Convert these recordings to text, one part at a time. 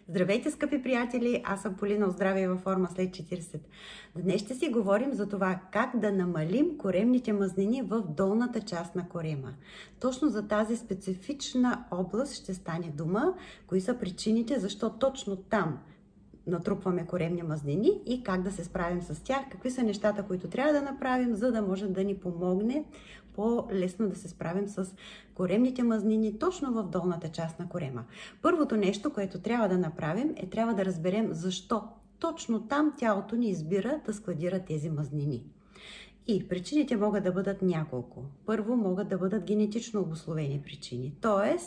Здравейте, скъпи приятели! Аз съм Полина от Здраве и във форма след 40. Днес ще си говорим за това как да намалим коремните мазнини в долната част на корема. Точно за тази специфична област ще стане дума, кои са причините, защо точно там натрупваме коремни мазнини и как да се справим с тях, какви са нещата, които трябва да направим, за да може да ни помогне по-лесно да се справим с коремните мазнини точно в долната част на корема. Първото нещо, което трябва да направим, трябва да разберем защо точно там тялото ни избира да складира тези мазнини. И причините могат да бъдат няколко. Първо, могат да бъдат генетично обусловени причини, т.е.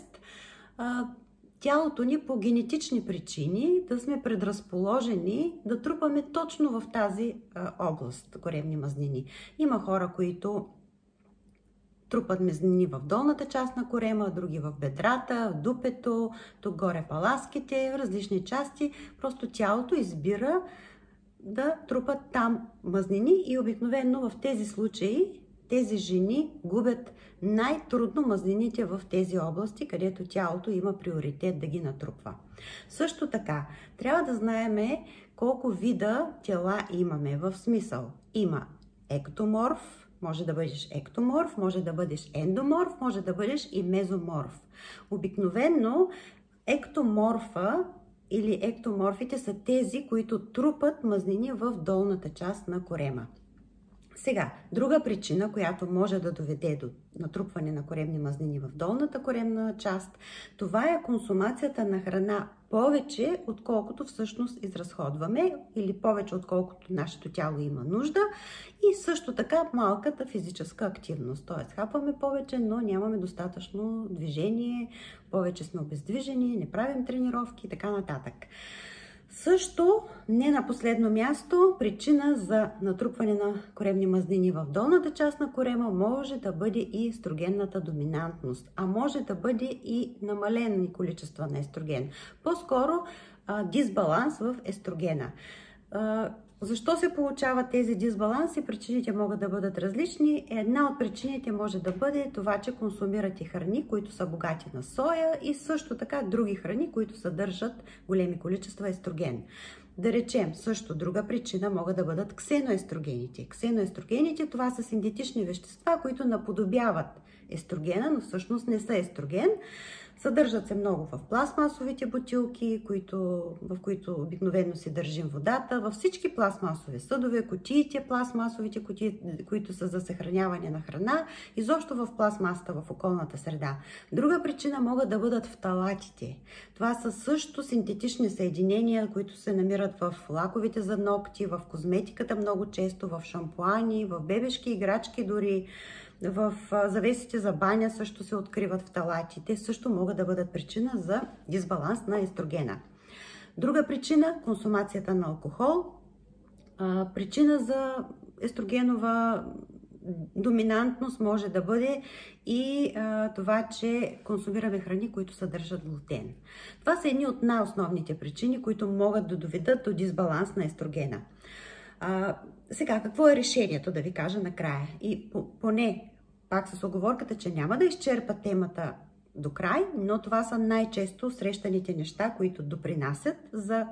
тялото ни по генетични причини да сме предразположени да трупаме точно в тази област коремни мазнини. Има хора, които трупат мазнини в долната част на корема, други в бедрата, в дупето, тук горе паласките, в различни части. Просто тялото избира да трупат там мазнини и обикновено в тези случаи тези жени губят най-трудно мазнините в тези области, където тялото има приоритет да ги натрупва. Също така, трябва да знаем колко вида тела имаме. В смисъл, има ектоморф, може да бъдеш ектоморф, може да бъдеш ендоморф, може да бъдеш и мезоморф. Обикновено ектоморфа или ектоморфите са тези, които трупат мазнини в долната част на корема. Сега, друга причина, която може да доведе до натрупване на коремни мазнини в долната коремна част, това е консумацията на храна повече, отколкото всъщност изразходваме или повече, отколкото нашето тяло има нужда и също така малката физическа активност. Т.е. хапваме повече, но нямаме достатъчно движение, повече сме обездвижени, не правим тренировки и така нататък. Също, не на последно място, причина за натрупване на коремни мазнини в долната част на корема може да бъде и естрогенната доминантност, а може да бъде и намалени количества на естроген. По-скоро дисбаланс в естрогена. Защо се получават тези дисбаланси? Причините могат да бъдат различни. Една от причините може да бъде това, че консумирате храни, които са богати на соя и също така други храни, които съдържат големи количества естроген. Да речем, също друга причина могат да бъдат ксеноестрогените. Ксеноестрогените това са синтетични вещества, които наподобяват естрогена, но всъщност не са естроген. Съдържат се много в пластмасовите бутилки, в които обикновено си държим водата, във всички пластмасови съдове, кутиите, пластмасовите кутии, които са за съхраняване на храна, изобщо в пластмасата в околната среда. Друга причина могат да бъдат фталатите. Това са също синтетични съединения, които се намират в лаковите за ногти, в козметиката много често, в шампуани, в бебешки играчки дори. В завесите за баня също се откриват фталатите, също могат да бъдат причина за дисбаланс на естрогена. Друга причина – консумацията на алкохол. Причина за естрогенова доминантност може да бъде и това, че консумираме храни, които съдържат глутен. Това са едни от най-основните причини, които могат да доведат до дисбаланс на естрогена. Сега, какво е решението, да ви кажа накрая? И поне, пак с оговорката, че няма да изчерпа темата до край, но това са най-често срещаните неща, които допринасят за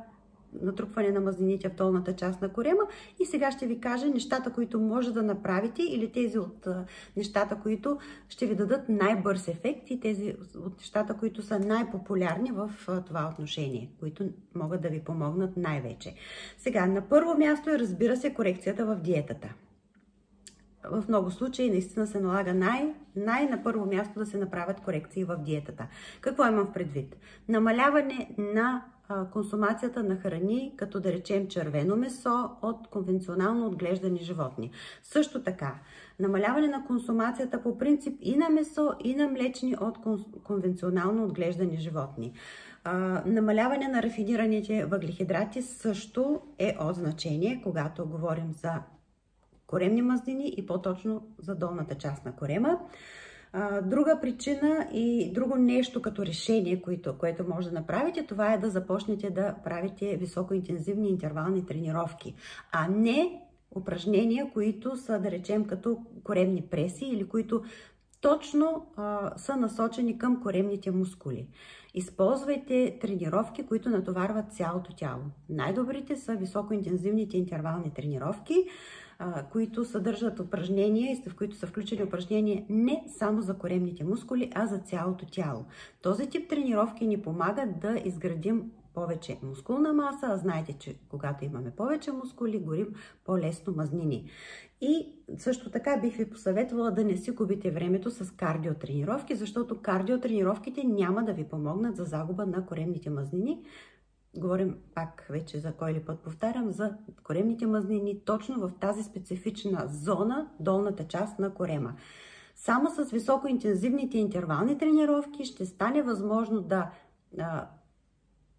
натрупване на мазнините в долната част на корема. И сега ще ви кажа нещата, които може да направите или тези от нещата, които ще ви дадат най-бърз ефект и тези от нещата, които са най-популярни в това отношение, които могат да ви помогнат най-вече. Сега, на първо място е, разбира се, корекцията в диетата. В много случаи наистина се налага на първо място да се направят корекции в диетата. Какво имам в предвид? Намаляване на консумацията на храни, като да речем червено месо от конвенционално отглеждани животни. Също така, намаляване на консумацията по принцип и на месо, и на млечни от конвенционално отглеждани животни. Намаляване на рафинираните въглехидрати също е от значение, когато говорим за коремни мазнини и по-точно за долната част на корема. Друга причина и друго нещо като решение, което може да направите, това е да започнете да правите високоинтензивни интервални тренировки, а не упражнения, които са, да речем, като коремни преси или които точно са насочени към коремните мускули. Използвайте тренировки, които натоварват цялото тяло. Най-добрите са високоинтензивните интервални тренировки, които съдържат упражнения и в които са включени упражнения не само за коремните мускули, а за цялото тяло. Този тип тренировки ни помагат да изградим повече мускулна маса, а знаете, че когато имаме повече мускули, горим по-лесно мазнини. И също така бих ви посъветвала да не си губите времето с кардиотренировки, защото кардиотренировките няма да ви помогнат за загуба на коремните мазнини. Говорим пак вече за кой ли път повтарям, за коремните мазнини точно в тази специфична зона, долната част на корема. Само с високоинтензивните интервални тренировки ще стане възможно да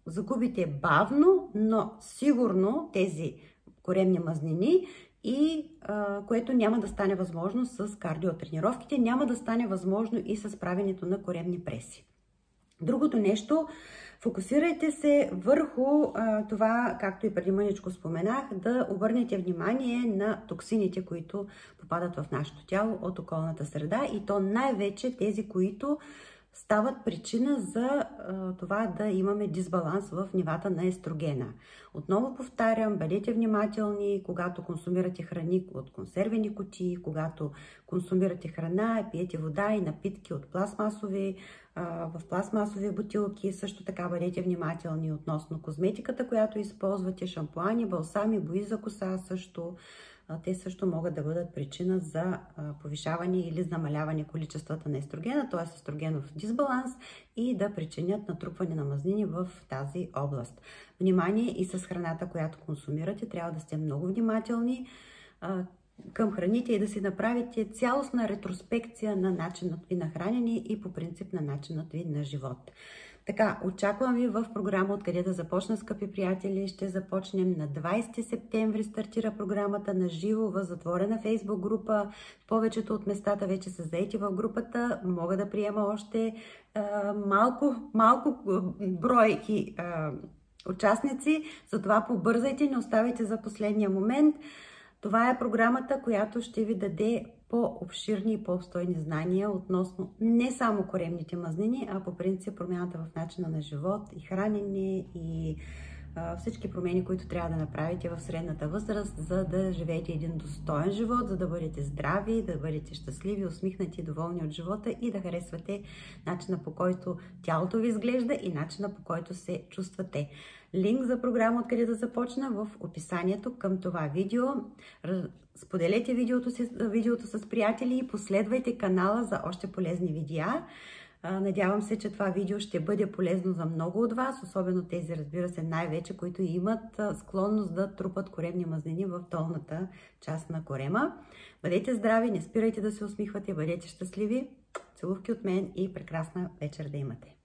загубите бавно, но сигурно тези коремни мазнини и което няма да стане възможно с кардиотренировките, няма да стане възможно и с правенето на коремни преси. Другото нещо, фокусирайте се върху това, както и преди мъничко споменах, да обърнете внимание на токсините, които попадат в нашето тяло от околната среда и то най-вече тези, които стават причина за това да имаме дисбаланс в нивата на естрогена. Отново повтарям, бъдете внимателни, когато консумирате храни от консервени кутии, когато консумирате храна, пиете вода и напитки от в пластмасови бутилки. Също така бъдете внимателни относно козметиката, която използвате, шампуани, балсами, бои за коса също. Те също могат да бъдат причина за повишаване или намаляване количествата на естрогена, т.е. естрогенов дисбаланс и да причинят натрупване на мазнини в тази област. Внимание и с храната, която консумирате. Трябва да сте много внимателни към храните и да си направите цялостна ретроспекция на начинът ви на хранене и по принцип на начинът ви на живот. Така, очаквам ви в програма Откъде да започна, скъпи приятели. Ще започнем на 20 септември. Стартира програмата на живо в затворена фейсбук група. Повечето от местата вече са заети в групата. Мога да приема още малко бройки участници. Затова побързайте, не оставайте за последния момент. Това е програмата, която ще ви даде по-обширни и по-обстойни знания относно не само коремните мазнини, а по принцип промяната в начина на живот и хранене и всички промени, които трябва да направите в средната възраст, за да живеете един достоен живот, за да бъдете здрави, да бъдете щастливи, усмихнати, доволни от живота и да харесвате начина, по който тялото ви изглежда и начина, по който се чувствате. Линк за програма Откъде да започна в описанието към това видео. Споделете видеото с приятели и последвайте канала за още полезни видеа. Надявам се, че това видео ще бъде полезно за много от вас, особено тези, разбира се, най-вече, които имат склонност да трупат коремни мазнини в долната част на корема. Бъдете здрави, не спирайте да се усмихвате, бъдете щастливи. Целувки от мен и прекрасна вечер да имате!